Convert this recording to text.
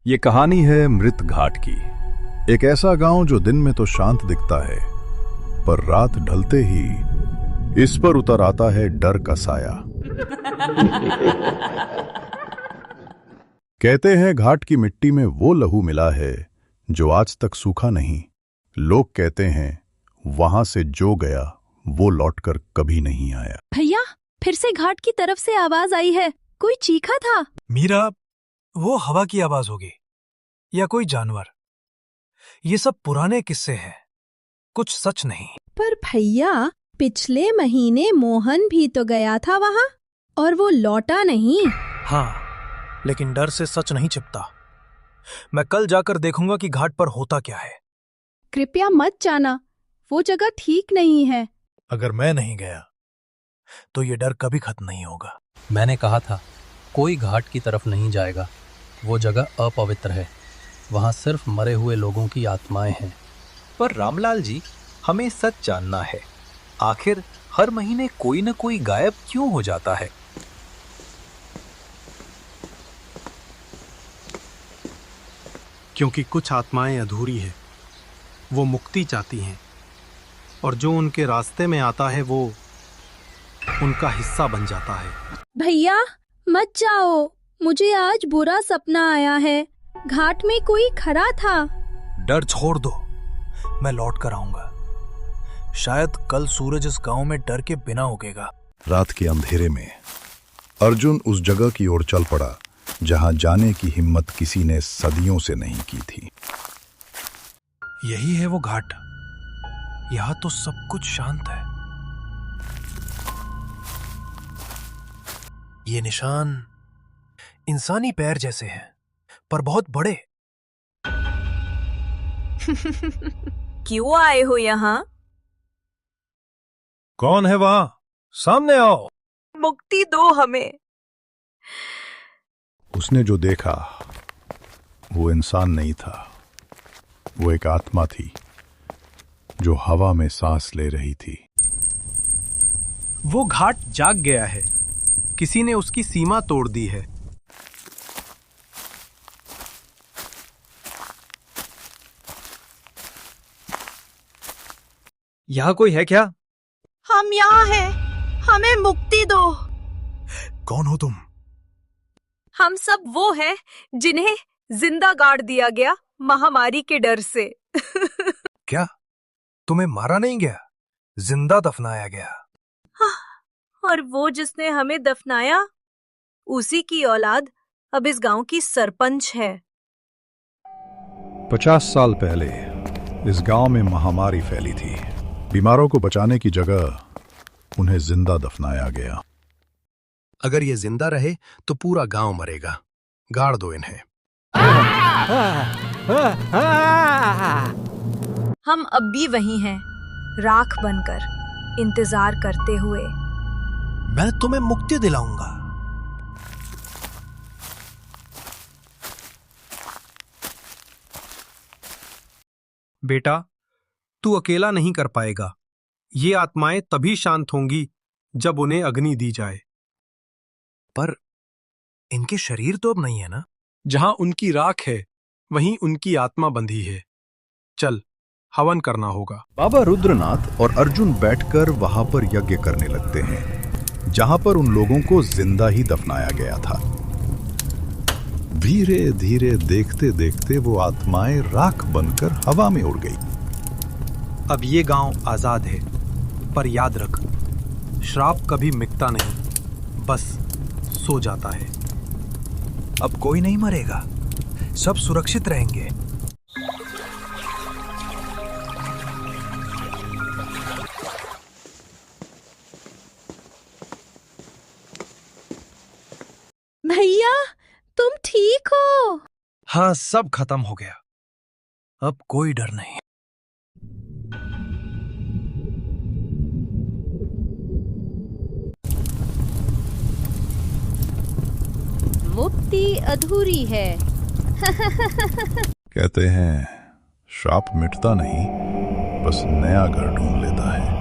ये कहानी है मृत घाट की। एक ऐसा गांव जो दिन में तो शांत दिखता है, पर रात ढलते ही इस पर उतर आता है डर का साया। कहते हैं घाट की मिट्टी में वो लहू मिला है जो आज तक सूखा नहीं। लोग कहते हैं वहां से जो गया वो लौटकर कभी नहीं आया। भैया, फिर से घाट की तरफ से आवाज आई है। कोई चीखा था। मीरा, वो हवा की आवाज होगी या कोई जानवर। ये सब पुराने किस्से हैं, कुछ सच नहीं। पर भैया, पिछले महीने मोहन भी तो गया था वहाँ और वो लौटा नहीं। हाँ, लेकिन डर से सच नहीं छिपता। मैं कल जाकर देखूंगा कि घाट पर होता क्या है। कृपया मत जाना, वो जगह ठीक नहीं है। अगर मैं नहीं गया तो ये डर कभी खत्म नहीं होगा। मैंने कहा था कोई घाट की तरफ नहीं जाएगा। वो जगह अपवित्र है, वहाँ सिर्फ मरे हुए लोगों की आत्माएं हैं। पर रामलाल जी, हमें सच जानना है, आखिर हर महीने कोई न कोई गायब क्यों हो जाता है? क्योंकि कुछ आत्माएं अधूरी है, वो मुक्ति चाहती हैं, और जो उनके रास्ते में आता है वो उनका हिस्सा बन जाता है। भैया मत जाओ, मुझे आज बुरा सपना आया है। घाट में कोई खड़ा था। डर छोड़ दो, मैं लौट कर आऊंगा। शायद कल सूरज इस गांव में डर के बिना उगेगा। रात के अंधेरे में अर्जुन उस जगह की ओर चल पड़ा जहां जाने की हिम्मत किसी ने सदियों से नहीं की थी। यही है वो घाट। यहां तो सब कुछ शांत है। ये निशान इंसानी पैर जैसे हैं, पर बहुत बड़े। क्यों आए हो यहाँ? कौन है वहां? सामने आओ। मुक्ति दो हमें। उसने जो देखा वो इंसान नहीं था, वो एक आत्मा थी जो हवा में सांस ले रही थी। वो घाट जाग गया है, किसी ने उसकी सीमा तोड़ दी है। यहाँ कोई है क्या? हम यहाँ हैं, हमें मुक्ति दो। कौन हो तुम? हम सब वो हैं जिन्हें जिंदा गाड़ दिया गया महामारी के डर से। क्या तुम्हें मारा नहीं गया, जिंदा दफनाया गया? और वो जिसने हमें दफनाया, उसी की औलाद अब इस गांव की सरपंच है। 50 साल पहले इस गांव में महामारी फैली थी। बीमारों को बचाने की जगह उन्हें जिंदा दफनाया गया। अगर ये जिंदा रहे तो पूरा गांव मरेगा। गाड़ दो इन्हें। हम अब भी वही हैं, राख बनकर, इंतजार करते हुए। मैं तुम्हें मुक्ति दिलाऊंगा। बेटा, तू अकेला नहीं कर पाएगा। ये आत्माएं तभी शांत होंगी जब उन्हें अग्नि दी जाए। पर इनके शरीर तो अब नहीं है ना? जहां उनकी राख है वहीं उनकी आत्मा बंधी है। चल, हवन करना होगा। बाबा रुद्रनाथ और अर्जुन बैठकर वहां पर यज्ञ करने लगते हैं जहां पर उन लोगों को जिंदा ही दफनाया गया था। धीरे धीरे देखते देखते वो आत्माएं राख बनकर हवा में उड़ गई। अब ये गांव आजाद है, पर याद रख, श्राप कभी मिटता नहीं, बस सो जाता है। अब कोई नहीं मरेगा, सब सुरक्षित रहेंगे। भैया, तुम ठीक हो? हाँ, सब खत्म हो गया। अब कोई डर नहीं। मुक्ति अधूरी है। कहते हैं श्राप मिटता नहीं, बस नया घर ढूंढ लेता है।